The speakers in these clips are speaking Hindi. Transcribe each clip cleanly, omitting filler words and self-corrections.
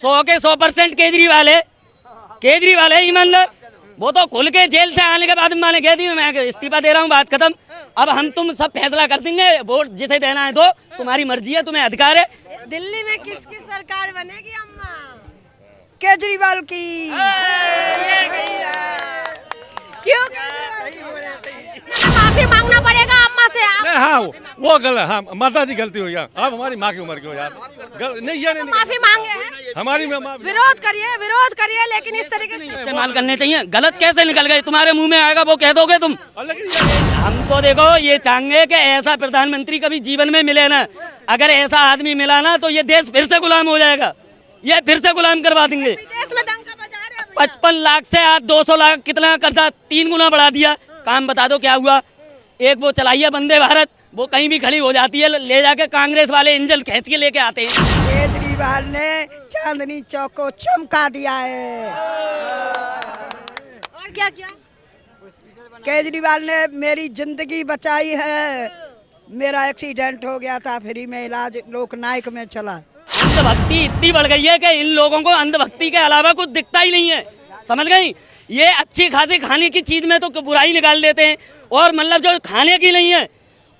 100% केजरीवाल है ईमानदार। वो तो खुल के जेल से आने के बाद मैंने कह दी मैं इस्तीफा दे रहा हूँ, बात खत्म। अब हम तुम सब फैसला कर देंगे, वोट जिसे देना है दो, तुम्हारी मर्जी है, तुम्हें अधिकार है। दिल्ली में किसकी सरकार बनेगी अम्मा? केजरीवाल की। क्यों? माफी मांगना पड़ेगा अम्मा से। हाँ वो गलत, हाँ माता जी गलती हो यार, आप हमारी माँ की उम्र की हो यार, नहीं ये नहीं, माफी मांगे हैं। हमारी विरोध करिए लेकिन इस तरीके से इस्तेमाल करने चाहिए। गलत कैसे निकल गए? तुम्हारे मुंह में आएगा वो कह दोगे तुम। हम तो देखो ये चाहेंगे कि ऐसा प्रधानमंत्री कभी जीवन में मिले ना। अगर ऐसा आदमी मिला ना तो ये देश फिर से गुलाम हो जाएगा, ये फिर से गुलाम करवा देंगे। देश में दंगा बजा रहे हैं। 55 लाख से आज 200 लाख कितना कर्जा 3 गुना बढ़ा दिया। काम बता दो क्या हुआ? एक वो चलाइए वंदे भारत, वो कहीं भी खड़ी हो जाती है, ले जाके कांग्रेस वाले इंजन खींच के लेके आते हैं। केजरीवाल ने चांदनी चौक को चमका दिया है। और क्या किया? केजरीवाल ने मेरी जिंदगी बचाई है। मेरा एक्सीडेंट हो गया था, फ्री में इलाज लोकनायक में चला। अंधभक्ति इतनी बढ़ गई है कि इन लोगों को अंधभक्ति के अलावा कुछ दिखता ही नहीं है, समझ गई? ये अच्छी खासी खाने की चीज में तो बुराई निकाल देते हैं, और मतलब जो खाने की नहीं है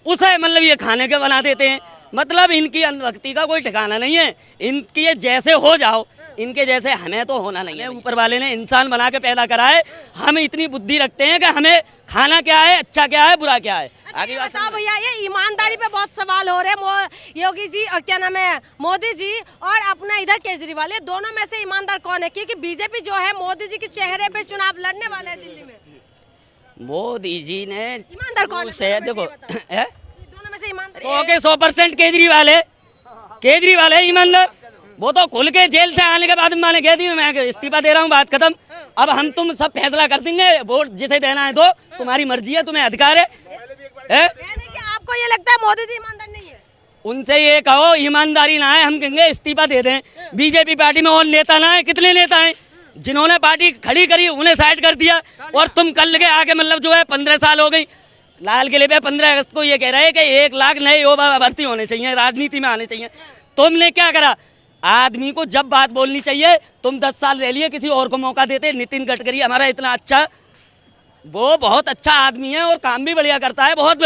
उसे मतलब ये खाने के बना देते हैं। मतलब इनकी अंधभक्ति का कोई ठिकाना नहीं है। इनके जैसे हो जाओ, इनके जैसे हमें तो होना नहीं है। ऊपर वाले ने इंसान बना के पैदा करा है, हम इतनी बुद्धि रखते हैं कि हमें खाना क्या है, अच्छा क्या है, बुरा क्या है। आगे बताओ भैया, ये ईमानदारी पे बहुत सवाल हो रहे हैं। योगी जी और क्या नाम है, मोदी जी और अपना इधर केजरीवाल, ये दोनों में से ईमानदार कौन है? क्योंकि बीजेपी जो है मोदी जी के चेहरे पे चुनाव लड़ने वाले हैं दिल्ली में। मोदी जी ने ईमानदार कौन है? देखो दोनों में से ईमानदार 100% केजरीवाल है ईमानदार। वो तो खुल के जेल से आने के बाद मैंने कह दी मैं इस्तीफा दे रहा हूँ, बात खत्म। अब हम तुम सब फैसला कर देंगे, वोट जिसे देना है दो, तुम्हारी मर्जी है, तुम्हें अधिकार है। यानी कि आपको ये लगता है मोदी जी ईमानदार नहीं है? उनसे ये कहो ईमानदारी ना है, हम कहेंगे इस्तीफा दे दें। बीजेपी पार्टी में और नेता ना है, कितने नेता हैं जिन्होंने पार्टी खड़ी करी उन्हें साइड कर दिया। और तुम कल के आके मतलब जो है 15 साल हो गई लाल किले पे 15 अगस्त को ये कह रहे हैं कि 1 लाख नए युवा भर्ती होने चाहिए, राजनीति में आने चाहिए। तुमने क्या करा? आदमी को जब बात बोलनी चाहिए, तुम 10 साल रह लिए, किसी और को मौका देते। नितिन गडकरी हमारा इतना अच्छा, वो बहुत अच्छा आदमी है और काम भी बढ़िया करता है, बहुत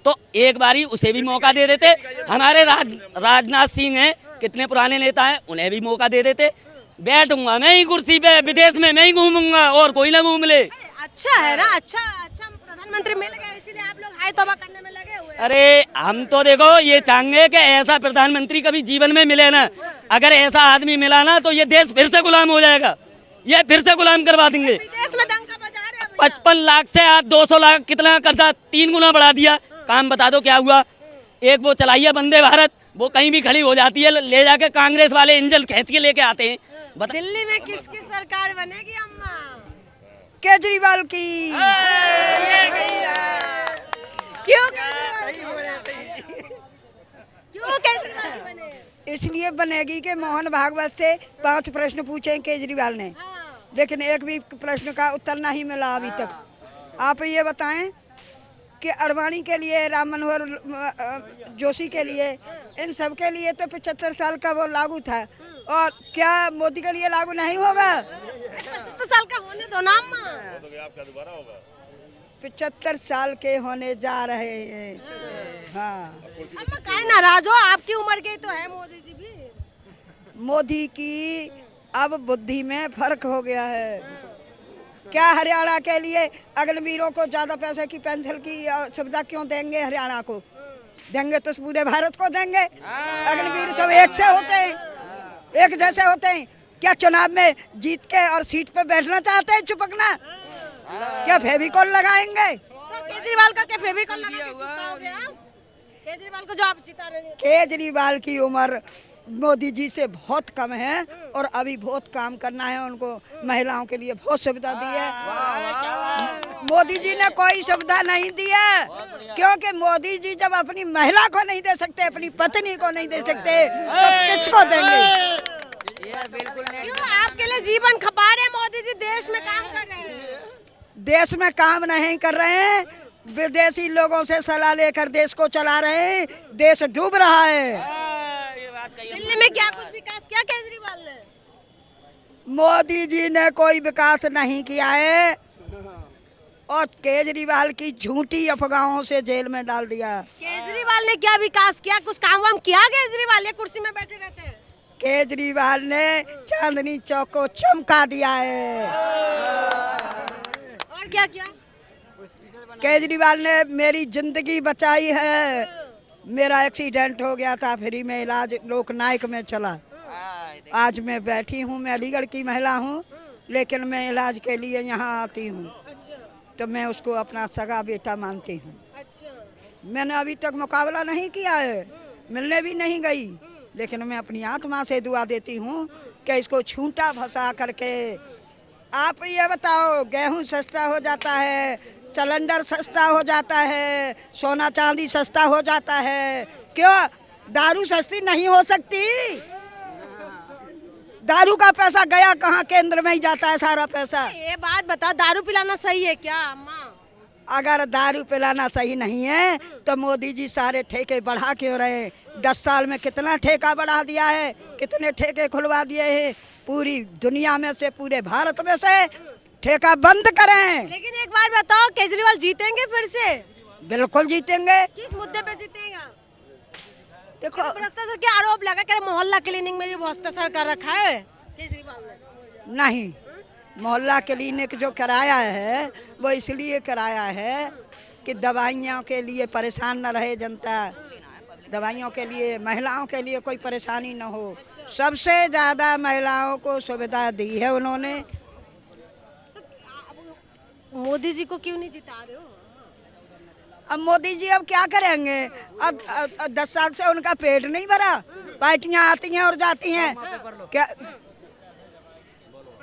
तो एक बारी उसे भी मौका दे देते। हमारे राजनाथ सिंह हैं, कितने पुराने नेता हैं, उन्हें भी मौका दे देते। बैठूंगा मैं ही कुर्सी पे, विदेश में मैं ही घूमूंगा और कोई ना घूम ले। अच्छा है ना, अच्छा प्रधानमंत्री मिल गया, इसीलिए आप लोग हाय तौबा करने में लगे हुए हैं। अरे हम तो देखो ये चाहेंगे कि ऐसा प्रधानमंत्री कभी जीवन में मिले ना। अगर ऐसा आदमी मिला ना तो ये देश फिर से गुलाम हो जाएगा, ये फिर से गुलाम करवा देंगे। देश में दंगा बजा रहे हैं। 55 लाख से आज 200 लाख कितना कर्जा 3 गुना बढ़ा दिया। काम बता दो क्या हुआ? एक वो चलाइए वंदे भारत, वो कहीं भी खड़ी हो जाती है, ले जाके कांग्रेस वाले इंजन खींच के लेके आते हैं। दिल्ली में किसकी सरकार बनेगी अम्मा? केजरीवाल की। क्यों केजरीवाल की बने? इसलिए बनेगी कि मोहन भागवत से 5 प्रश्न पूछे केजरीवाल ने, लेकिन एक भी प्रश्न का उत्तर नहीं मिला अभी तक। आप ये बताएं कि अडवाणी के लिए, राम मनोहर जोशी के लिए, इन सब के लिए तो 75 साल का वो लागू था, और क्या मोदी के लिए लागू नहीं होगा? 75 साल का होने दो ना अम्मा। 75 साल के होने जा रहे हैं। हाँ अम्मा काहे नाराज हो? आपकी उम्र के तो है मोदी जी भी। मोदी की अब बुद्धि में फर्क हो गया है। क्या हरियाणा के लिए अग्निवीरों को ज्यादा पैसे की पेंशन की सुविधा क्यों देंगे? हरियाणा को देंगे तो पूरे भारत को देंगे। अग्निवीर सब एक से होते हैं, एक जैसे होते हैं। क्या चुनाव में जीत के और सीट पे बैठना चाहते हैं, चिपकना? क्या फेविकॉल लगाएंगे? तो केजरीवाल का क्या फेविकॉल लगा के चिपकाओगे आप? केजरीवाल को जो आप चिता रहे हैं। केजरीवाल की उम्र मोदी जी से बहुत कम है और अभी बहुत काम करना है उनको। महिलाओं के लिए बहुत सुविधा दी है। मोदी जी ने कोई सुविधा नहीं दी है, क्योंकि मोदी जी जब अपनी महिला को नहीं दे सकते, अपनी पत्नी को नहीं दे सकते, तो किसको देंगे? क्यों आपके लिए जीवन खपा रहे हैं मोदी जी? देश में काम कर रहे हैं। देश में काम नहीं कर रहे हैं, विदेशी लोगों से सलाह लेकर देश को चला रहे हैं। देश डूब रहा है। दिल्ली में क्या कुछ विकास किया केजरीवाल ने? मोदी जी ने कोई विकास नहीं किया है और केजरीवाल की झूठी अफवाहों से जेल में डाल दिया। केजरीवाल ने क्या विकास किया? कुछ काम वाम किया केजरीवाल? ये कुर्सी में बैठे रहते हैं। केजरीवाल ने चांदनी चौक को चमका दिया है। और क्या किया? केजरीवाल ने मेरी जिंदगी बचाई है। मेरा एक्सीडेंट हो गया था, फ्री में इलाज लोकनायक में चला। आज मैं बैठी हूँ, मैं अलीगढ़ की महिला हूँ, लेकिन मैं इलाज के लिए यहाँ आती हूँ। तो मैं उसको अपना सगा बेटा मानती हूँ। मैंने अभी तक मुकाबला नहीं किया है, मिलने भी नहीं गई, लेकिन मैं अपनी आत्मा से दुआ देती हूँ कि इसको छूटा फंसा करके। आप ये बताओ, गेहूँ सस्ता हो जाता है, सिलेंडर सस्ता हो जाता है, सोना चांदी सस्ता हो जाता है, क्यों दारू सस्ती नहीं हो सकती? दारू का पैसा गया कहाँ? केंद्र में ही जाता है सारा पैसा। ये बात बताओ, दारू पिलाना सही है क्या अम्मा? अगर दारू पिलाना सही नहीं है तो मोदी जी सारे ठेके बढ़ा क्यों रहे? 10 साल में कितना ठेका बढ़ा दिया है, कितने ठेके खुलवा दिए हैं। पूरी दुनिया में से, पूरे भारत में से ठेका बंद करें। लेकिन एक बार बताओ, केजरीवाल जीतेंगे फिर से? बिल्कुल जीतेंगे। किस मुद्दे पे जीतेगा? देखो, भ्रष्टाचार के आरोप लगा कर मोहल्ला क्लिनिक में भी भ्रष्टाचार कर रखा है केजरीवाल ने। नहीं, मोहल्ला क्लिनिक जो कराया है वो इसलिए कराया है कि दवाइयों के लिए परेशान न रहे जनता, दवाइयों के लिए, महिलाओं के लिए कोई परेशानी न हो। सबसे ज़्यादा महिलाओं को सुविधा दी है उन्होंने। मोदी जी को क्यों नहीं जिता रहे हो? अब मोदी जी अब क्या करेंगे? अब 10 साल से उनका पेट नहीं भरा। पार्टियां आती हैं और जाती हैं, क्या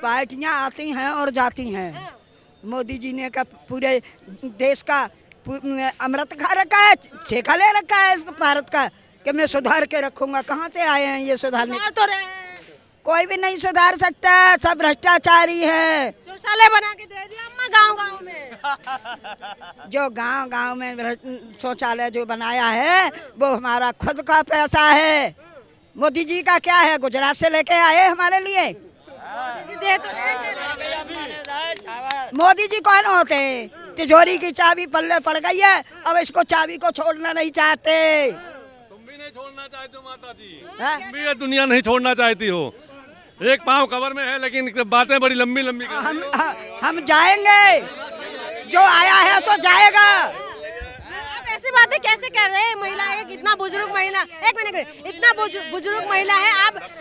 पार्टियां आती हैं और जाती हैं। मोदी जी ने का पूरे देश का अमृत खा रखा है, ठेका ले रखा है इस भारत का कि मैं सुधार के रखूंगा। कहाँ से आए हैं ये सुधारने? तो रहे हैं। कोई भी नहीं सुधार सकता, सब भ्रष्टाचारी है। शौचालय बना के दे दिया अम्मा गांव-गांव में। जो गांव-गांव में शौचालय जो बनाया है वो हमारा खुद का पैसा है। मोदी जी का क्या है? गुजरात से लेके आए हमारे लिए। दे तो मोदी जी कौन होते हैं? तिजोरी की चाबी पल्ले पड़ गई है, अब इसको चाबी को छोड़ना नहीं चाहते। तुम भी नहीं छोड़ना चाहते हो माता जी, हाँ? तुम भी ये दुनिया नहीं छोड़ना चाहती हो। एक पाँव कवर में है, लेकिन बातें बड़ी लंबी लंबी कर रही हो। हम जाएंगे, जो आया है सो जाएगा। आप ऐसी बातें कैसे कर रहे हैं? महिला है, इतना बुजुर्ग महिला, एक मिनट, इतना बुजुर्ग महिला है,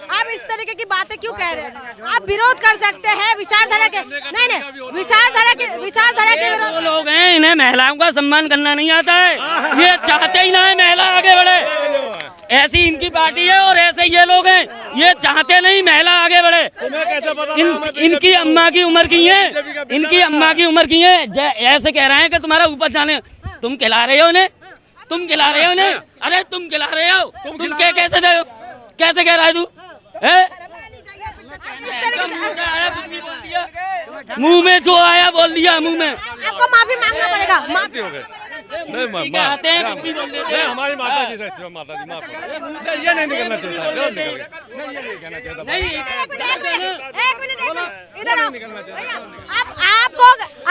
आप इस तरीके की बातें क्यों कह रहे हैं? आप विरोध कर सकते हैं विचारधारा के। नहीं, विचारधारा के विरोध। वो लोग हैं, इन्हें महिलाओं का सम्मान करना नहीं आता है, ये चाहते ही ना है महिला आगे बढ़े। ऐसी इनकी पार्टी है और ऐसे ये लोग हैं, ये चाहते नहीं महिला आगे बढ़े। इनकी अम्मा की उम्र की है, इनकी अम्मा की उम्र की है, ऐसे कह रहे हैं कि तुम्हारा ऊपर जाने। तुम खिला रहे हो उन्हें, तुम खिला रहे हो उन्हें, अरे तुम खिला रहे हो, तुम कैसे दे हो? कैसे कह रहा है तू? मुंह में जो आया बोल दिया, मुंह में। आपको माफी मांगना पड़ेगा। गलती हो गई। नहीं, आते हैं कुछ भी बोल देते हैं। हमारी माता जी से, माता जी माफ करो। ये नहीं निकलना चाहिए, गलत निकल गया। नहीं, ये नहीं कहना चाहिए था। नहीं, एक मिनट, इधर आओ भैया।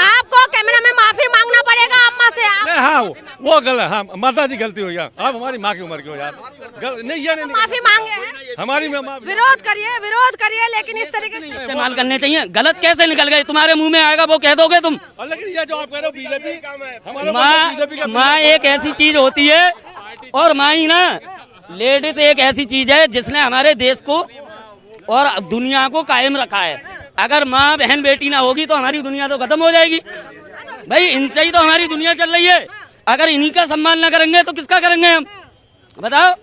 आपको कैमरा में माफी मांगना पड़ेगा अम्मा से। नहीं, हाँ वो गलत, हाँ माता जी गलती हो गया। आप हमारी माँ की उम्र की हो यार। नहीं, ये नहीं माफी मांगे हैं। हमारी विरोध करिए, लेकिन इस तरीके से इस्तेमाल करने चाहिए। गलत कैसे निकल गए? तुम्हारे मुंह में आएगा वो कह दोगे तुम। लेकिन ये जो आप कह रहे हो बीजेपी, माँ एक ऐसी चीज होती है, और माँ ही ना, लेडीज एक ऐसी चीज है जिसने हमारे देश को और दुनिया को कायम रखा है। अगर माँ बहन बेटी ना होगी तो हमारी दुनिया तो खत्म हो जाएगी। भाई इनसे ही तो हमारी दुनिया चल रही है। अगर इन्हीं का सम्मान ना करेंगे तो किसका करेंगे हम? बताओ।